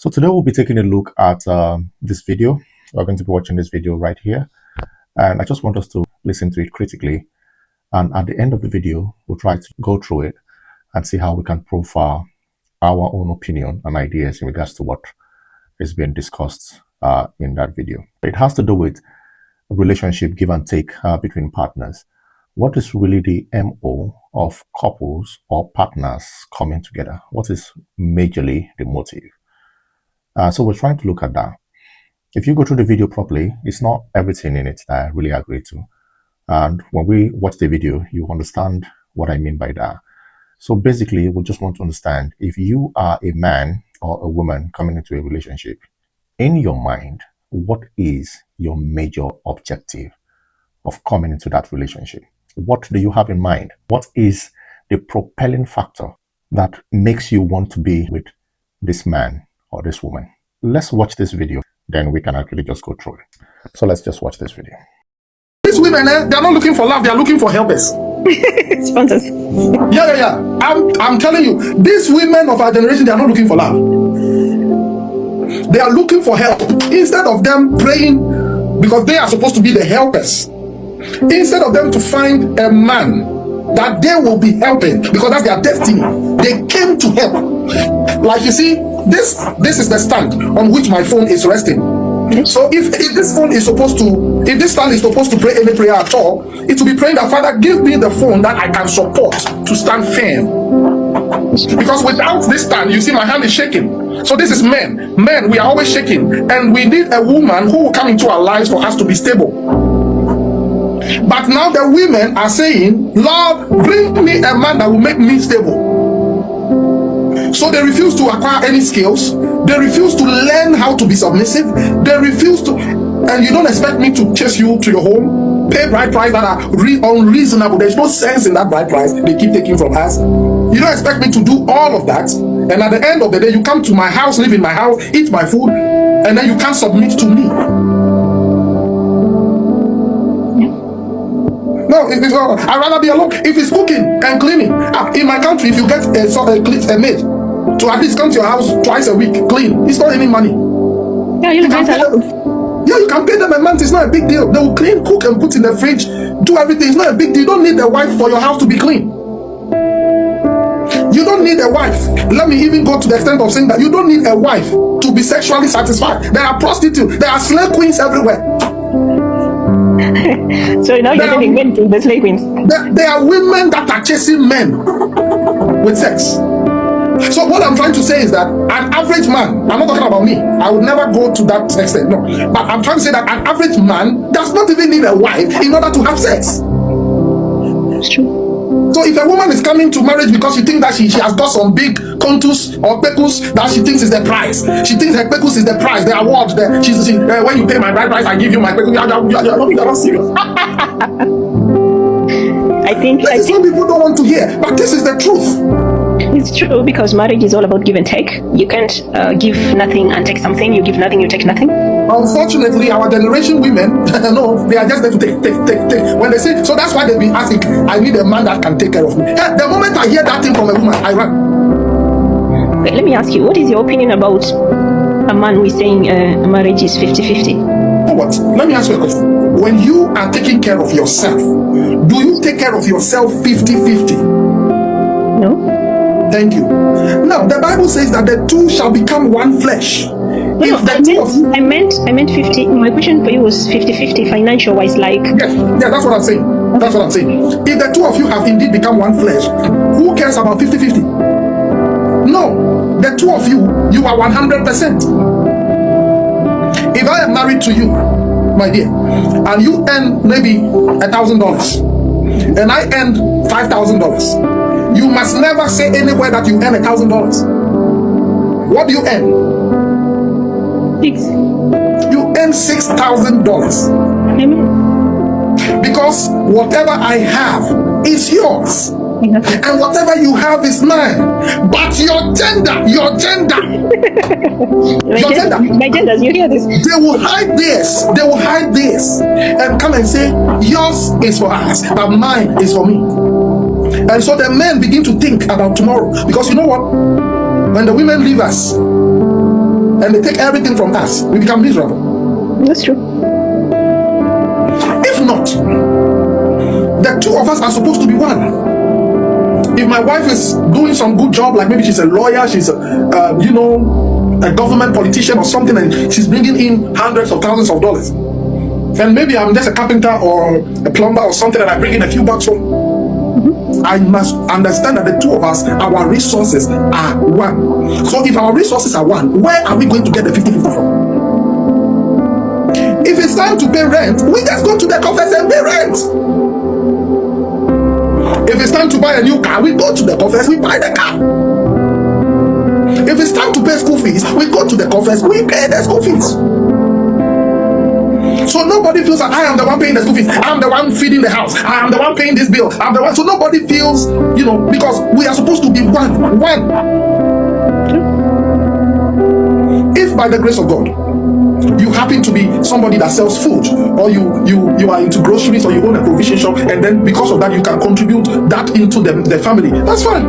So today we'll be taking a look at this video. We're going to be watching this video right here. And I just want us to listen to it critically. And at the end of the video, we'll try to go through it and see how we can profile our own opinion and ideas in regards to what is being discussed in that video. It has to do with relationship give and take between partners. What is really the MO of couples or partners coming together? What is majorly the motive? So we're trying to look at that. If you go through the video properly, it's not everything in it that I really agree to. And when we watch the video, you understand what I mean by that. So basically, we just want to understand if you are a man or a woman coming into a relationship, in your mind, what is your major objective of coming into that relationship? What do you have in mind? What is the propelling factor that makes you want to be with this man or this woman? Let's watch this video, then we can actually just go through it. So let's just watch this video. These women, they're not looking for love, they're looking for helpers. Sponsors. Yeah. I'm telling you, these women of our generation, they are not looking for love. They are looking for help. Instead of them praying, because they are supposed to be the helpers, instead of them to find a man that they will be helping, because that's their destiny, they came to help. Like you see, this is the stand on which my phone is resting. So if this phone is supposed to, if this stand is supposed to pray any prayer at all, it will be praying that, Father, give me the phone that I can support to stand firm. Because without this stand, you see my hand is shaking. So this is men. Men, we are always shaking. And we need a woman who will come into our lives for us to be stable. But now the women are saying, Lord, bring me a man that will make me stable. So they refuse to acquire any skills. They refuse to learn how to be submissive. They refuse to, and you don't expect me to chase you to your home, pay bride price that are unreasonable. There's no sense in that bride price they keep taking from us. You don't expect me to do all of that, and at the end of the day, you come to my house, live in my house, eat my food, and then you can't submit to me. No, I'd rather be alone. If it's cooking and cleaning, in my country, if you get a maid to at least come to your house twice a week, clean, it's not any money. Yeah, you can pay them. Yeah, you can pay them a month. It's not a big deal. They will clean, cook, and put in the fridge, do everything. It's not a big deal. You don't need a wife for your house to be clean. You don't need a wife. Let me even go to the extent of saying that you don't need a wife to be sexually satisfied. There are prostitutes. There are slave queens everywhere. So now you're telling men to the slave queens. There are women that are chasing men with sex. So what I'm trying to say is that an average man, I'm not talking about me, I would never go to that extent, no. But I'm trying to say that an average man does not even need a wife in order to have sex. It's true. So if a woman is coming to marriage because she thinks that she has got some big contus or pekus that she thinks is the price, she thinks her pekus is the price, the award, when you pay my bride price, I give you my pekus. You're not serious. I think some people don't want to hear, but this is the truth. It's true, because marriage is all about give and take. You can't give nothing and take something. You give nothing, you take nothing. Unfortunately, our generation women, no, they are just there to take. When they say, so that's why they've been asking, I need a man that can take care of me. The moment I hear that thing from a woman, I run. Okay, let me ask you, what is your opinion about a man who is saying marriage is 50-50? What? Let me ask you a question. When you are taking care of yourself, do you take care of yourself 50-50? No. Thank you. Now, the Bible says that the two shall become one flesh. I meant 50. My question for you was 50-50 financial wise, like. Yeah, that's what I'm saying. That's what I'm saying. If the two of you have indeed become one flesh, who cares about 50-50? No, the two of you are 100%. If I am married to you, my dear, and you earn maybe $1,000, and I earn $5,000, you must never say anywhere that you earn $1,000. What do you earn? You earn $6,000. Amen. Because whatever I have is yours. And whatever you have is mine. But your gender, my genders, you hear this? They will hide this, and come and say, yours is for us, but mine is for me. And so the men begin to think about tomorrow. Because you know what? When the women leave us, and they take everything from us, we become miserable. That's true. If not, the two of us are supposed to be one. If my wife is doing some good job, like maybe she's a lawyer, she's a government politician or something, and she's bringing in hundreds of thousands of dollars, and maybe I'm just a carpenter or a plumber or something, and I bring in a few bucks home, I must understand that the two of us, our resources are one. So if our resources are one, where are we going to get the 50-50 from? If it's time to pay rent, we just go to the coffers and pay rent. If it's time to buy a new car, we go to the coffers, we buy the car. If it's time to pay school fees, we go to the coffers, we pay the school fees. So nobody feels that I am the one paying the school fees, I am the one feeding the house, I am the one paying this bill, I'm the one. So nobody feels, because we are supposed to be one. If by the grace of God, you happen to be somebody that sells food, or you are into groceries, or you own a provision shop, and then because of that you can contribute that into the family, that's fine.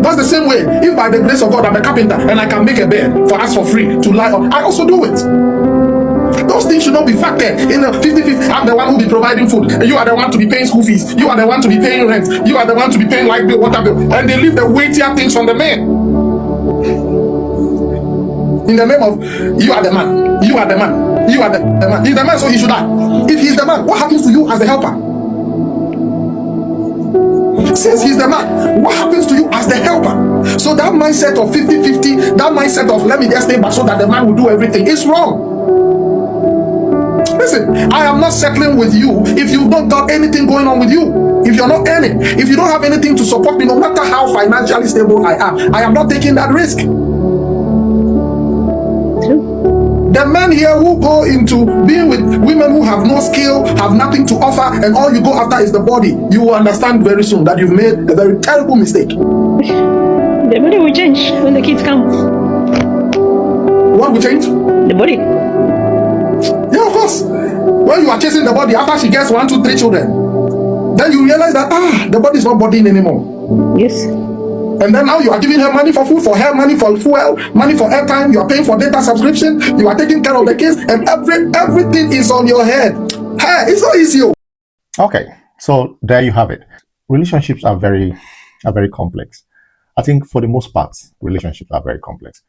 That's the same way, if by the grace of God I'm a carpenter and I can make a bed for us for free to lie on, I also do it. Those things should not be factored in the 50-50. I'm the one who will be providing food, and you are the one to be paying school fees, you are the one to be paying rent, you are the one to be paying light bill, water bill, and they leave the weightier things on the man. In the name of, you are the man, you are the man, you are the man. He's the man, so he should die. If he's the man, what happens to you as the helper? Since he's the man, what happens to you as the helper? So that mindset of 50-50, that mindset of let me just stay back so that the man will do everything, is wrong. Listen, I am not settling with you if you've not got anything going on with you. If you're not earning, if you don't have anything to support me, no matter how financially stable I am not taking that risk. The men here who go into being with women who have no skill, have nothing to offer, and all you go after is the body, you will understand very soon that you've made a very terrible mistake. The body will change when the kids come. What will change? The body. Yeah, of course. When you are chasing the body, after she gets 1, 2, 3 children, then you realize that the body is not bodying anymore. Yes. And then now you are giving her money for food, for her money for fuel, money for airtime, you are paying for data subscription, you are taking care of the kids, and everything is on your head. Hey, it's not easy. Okay, so there you have it. Relationships are very complex. I think for the most part, relationships are very complex.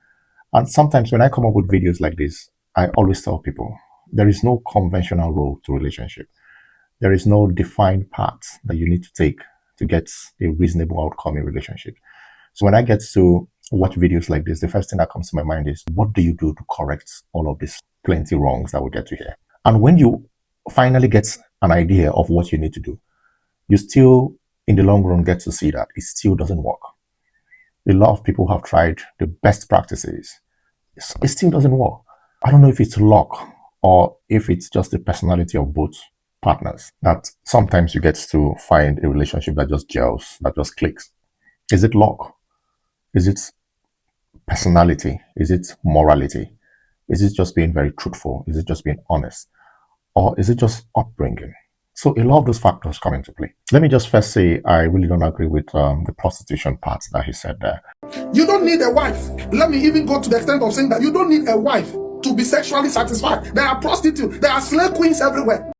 And sometimes when I come up with videos like this, I always tell people there is no conventional road to relationship. There is no defined path that you need to take to get a reasonable outcome in relationship. So when I get to watch videos like this, the first thing that comes to my mind is, what do you do to correct all of these plenty wrongs that we get to hear? And when you finally get an idea of what you need to do, you still, in the long run, get to see that it still doesn't work. A lot of people have tried the best practices. It still doesn't work. I don't know if it's luck or if it's just the personality of both partners, that sometimes you get to find a relationship that just gels, that just clicks. Is it luck? Is it personality? Is it morality? Is it just being very truthful? Is it just being honest? Or is it just upbringing? So a lot of those factors come into play. Let me just first say, I really don't agree with the prostitution part that he said there. You don't need a wife. Let me even go to the extent of saying that you don't need a wife to be sexually satisfied. There are prostitutes, there are slave queens everywhere.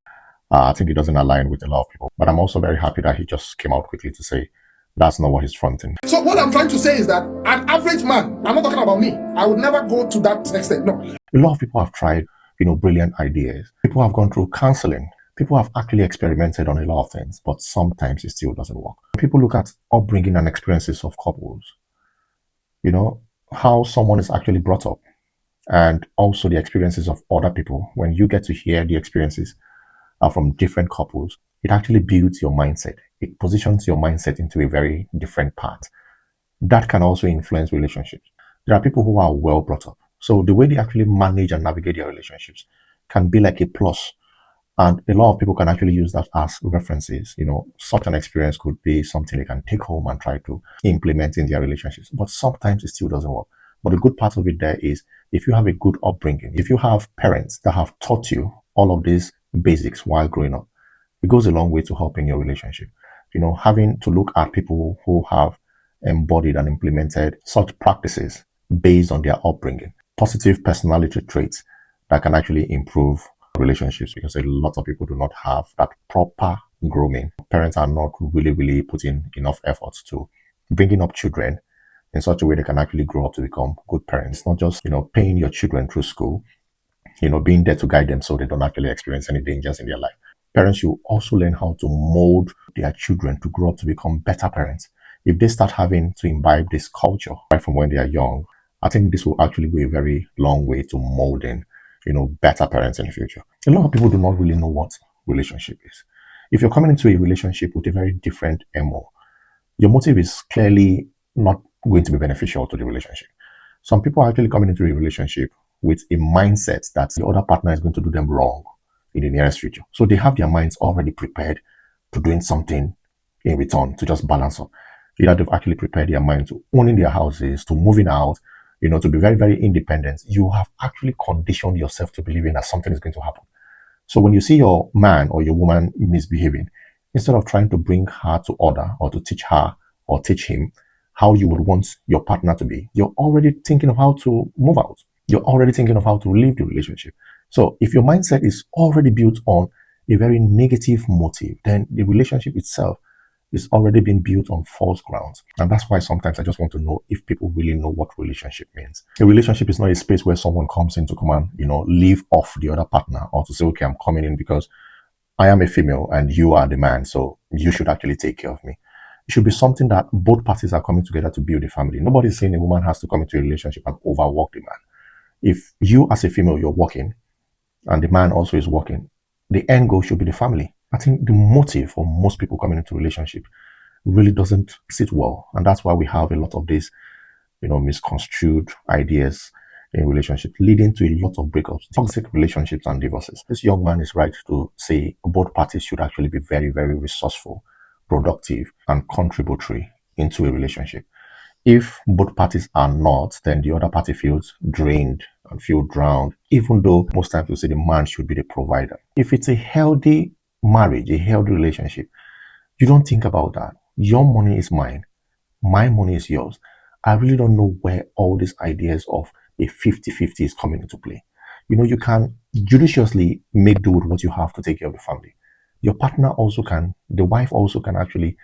I think it doesn't align with a lot of people. But I'm also very happy that he just came out quickly to say that's not what he's fronting. So what I'm trying to say is that an average man, I'm not talking about me, I would never go to that extent. No. A lot of people have tried, brilliant ideas. People have gone through counseling. People have actually experimented on a lot of things, but sometimes it still doesn't work. People look at upbringing and experiences of couples, how someone is actually brought up, and also the experiences of other people. When you get to hear the experiences from different couples, it actually builds your mindset. It positions your mindset into a very different path. That can also influence relationships. There are people who are well brought up, so the way they actually manage and navigate their relationships can be like a plus. And a lot of people can actually use that as references. Such an experience could be something they can take home and try to implement in their relationships. But sometimes it still doesn't work. But the good part of it there is, if you have a good upbringing, if you have parents that have taught you all of these basics while growing up, it goes a long way to helping your relationship. Having to look at people who have embodied and implemented such practices based on their upbringing. Positive personality traits that can actually improve relationships, because a lot of people do not have that proper grooming. Parents are not really putting enough efforts to bringing up children in such a way they can actually grow up to become good parents. It's not just, paying your children through school, being there to guide them so they don't actually experience any dangers in their life. Parents should also learn how to mold their children to grow up to become better parents. If they start having to imbibe this culture right from when they are young, I think this will actually go a very long way to molding, better parents in the future. A lot of people do not really know what relationship is. If you're coming into a relationship with a very different MO, your motive is clearly not going to be beneficial to the relationship. Some people are actually coming into a relationship with a mindset that the other partner is going to do them wrong in the nearest future. So they have their minds already prepared to doing something in return to just balance up. Either they've actually prepared their mind to owning their houses, to moving out, to be very independent. You have actually conditioned yourself to believing that something is going to happen. So when you see your man or your woman misbehaving, instead of trying to bring her to order or to teach her or teach him how you would want your partner to be, you're already thinking of how to move out. You're already thinking of how to leave the relationship. So if your mindset is already built on a very negative motive, then the relationship itself is already being built on false grounds. And that's why sometimes I just want to know if people really know what relationship means. A relationship is not a space where someone comes in to come and, leave off the other partner, or to say, okay, I'm coming in because I am a female and you are the man, so you should actually take care of me. It should be something that both parties are coming together to build a family. Nobody's saying a woman has to come into a relationship and overwork the man. If you as a female, you're working and the man also is working, the end goal should be the family. I think the motive for most people coming into a relationship really doesn't sit well. And that's why we have a lot of these, misconstrued ideas in relationships, leading to a lot of breakups, toxic relationships and divorces. This young man is right to say both parties should actually be very resourceful, productive, and contributory into a relationship. If both parties are not, then the other party feels drained and feel drowned, even though most times we say the man should be the provider. If it's a healthy marriage, a healthy relationship, you don't think about that. Your money is mine. My money is yours. I really don't know where all these ideas of a 50-50 is coming into play. You can judiciously make do with what you have to take care of the family. Your partner also can, the wife also can actually,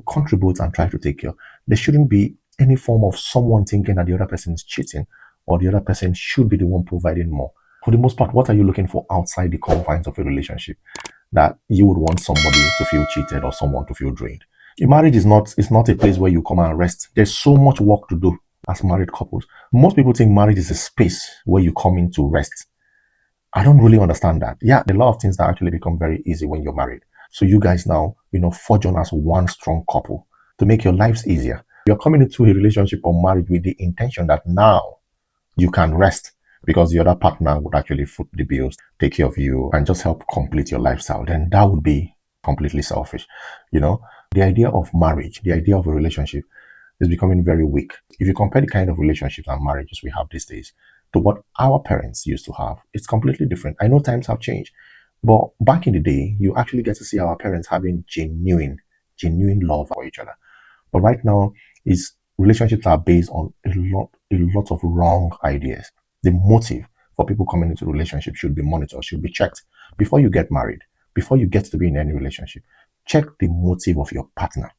contribute and try to take care. There shouldn't be any form of someone thinking that the other person is cheating or the other person should be the one providing more. For the most part, what are you looking for outside the confines of a relationship that you would want somebody to feel cheated or someone to feel drained? A marriage is not a place where you come and rest. There's so much work to do as married couples. Most people think marriage is a space where you come in to rest. I don't really understand that. Yeah, there are a lot of things that actually become very easy when you're married. So you guys now, forge on as one strong couple to make your lives easier. You're coming into a relationship or marriage with the intention that now you can rest because the other partner would actually foot the bills, take care of you, and just help complete your lifestyle. Then that would be completely selfish. The idea of marriage, the idea of a relationship is becoming very weak. If you compare the kind of relationships and marriages we have these days to what our parents used to have, it's completely different. I know times have changed, but back in the day, you actually get to see our parents having genuine love for each other. But right now, relationships are based on a lot of wrong ideas. The motive for people coming into relationship should be monitored, should be checked before you get married, before you get to be in any relationship. Check the motive of your partner.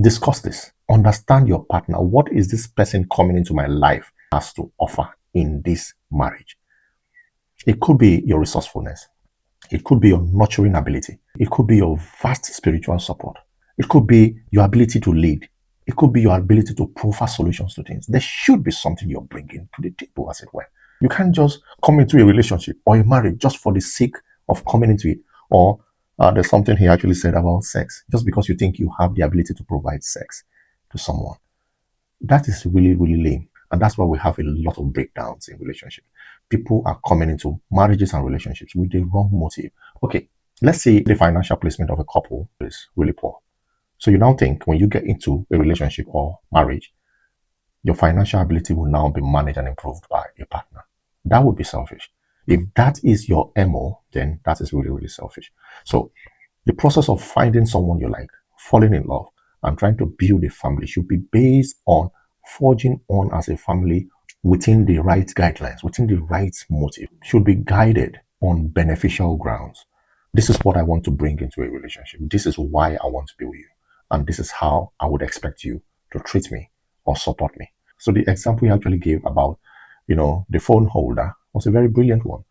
Discuss this. Understand your partner. What is this person coming into my life has to offer in this marriage? It could be your resourcefulness. It could be your nurturing ability. It could be your vast spiritual support. It could be your ability to lead. It could be your ability to provide solutions to things. There should be something you're bringing to the table, as it were. You can't just come into a relationship or a marriage just for the sake of coming into it. Or there's something he actually said about sex. Just because you think you have the ability to provide sex to someone. That is really lame. And that's why we have a lot of breakdowns in relationships. People are coming into marriages and relationships with the wrong motive. Okay, let's say the financial placement of a couple is really poor. So you now think when you get into a relationship or marriage, your financial ability will now be managed and improved by a partner. That would be selfish. If that is your MO, then that is really selfish. So the process of finding someone you like, falling in love, and trying to build a family should be based on forging on as a family within the right guidelines, within the right motive, should be guided on beneficial grounds. This is what I want to bring into a relationship. This is why I want to be with you. And this is how I would expect you to treat me or support me. So the example you actually gave about, the phone holder was a very brilliant one.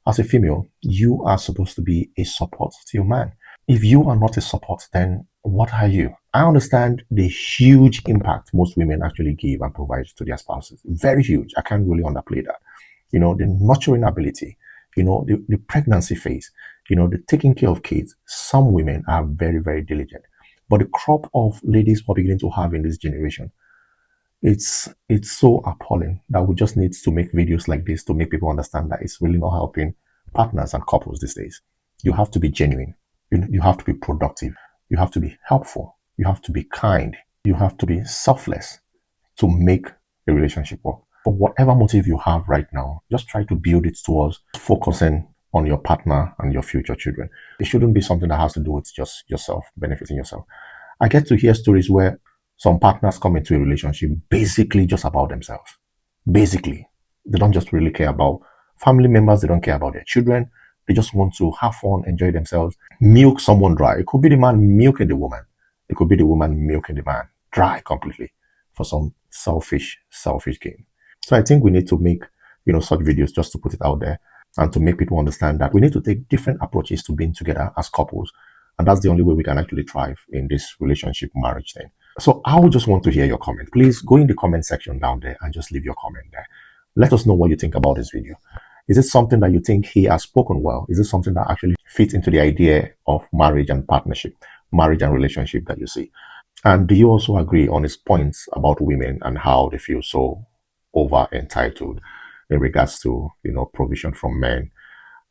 As a female, you are supposed to be a support to your man. If you are not a support, then what are you? I understand the huge impact most women actually give and provide to their spouses. Very huge. I can't really underplay that. The nurturing ability, the pregnancy phase, the taking care of kids. Some women are very, very diligent. But the crop of ladies we're beginning to have in this generation, it's so appalling that we just need to make videos like this to make people understand that it's really not helping partners and couples these days. You have to be genuine. You have to be productive. You have to be helpful. You have to be kind. You have to be selfless to make a relationship work. For whatever motive you have right now, just try to build it towards focusing on your partner and your future children. It shouldn't be something that has to do with just yourself, benefiting yourself. I get to hear stories where some partners come into a relationship basically just about themselves. Basically, they don't just really care about family members. They don't care about their children. They just want to have fun, enjoy themselves, milk someone dry. It could be the man milking the woman. It could be the woman milking the man dry completely for some selfish gain. So I think we need to make, such videos just to put it out there and to make people understand that we need to take different approaches to being together as couples. And that's the only way we can actually thrive in this relationship marriage thing. So I would just want to hear your comment. Please go in the comment section down there and just leave your comment there. Let us know what you think about this video. Is it something that you think he has spoken well? Is it something that actually fits into the idea of marriage and partnership, marriage and relationship that you see? And do you also agree on his points about women and how they feel so over entitled in regards to, provision from men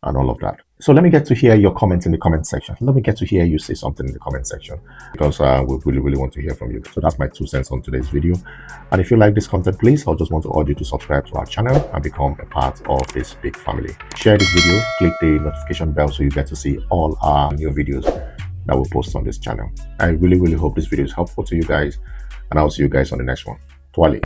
and all of that? So let me get to hear your comments in the comment section. Let me get to hear you say something in the comment section, because we really, really want to hear from you. So that's my 2 cents on today's video. And if you like this content, please, I just want to urge you to subscribe to our channel and become a part of this big family. Share this video, click the notification bell so you get to see all our new videos that we'll post on this channel. I really, really hope this video is helpful to you guys, and I'll see you guys on the next one. Twali.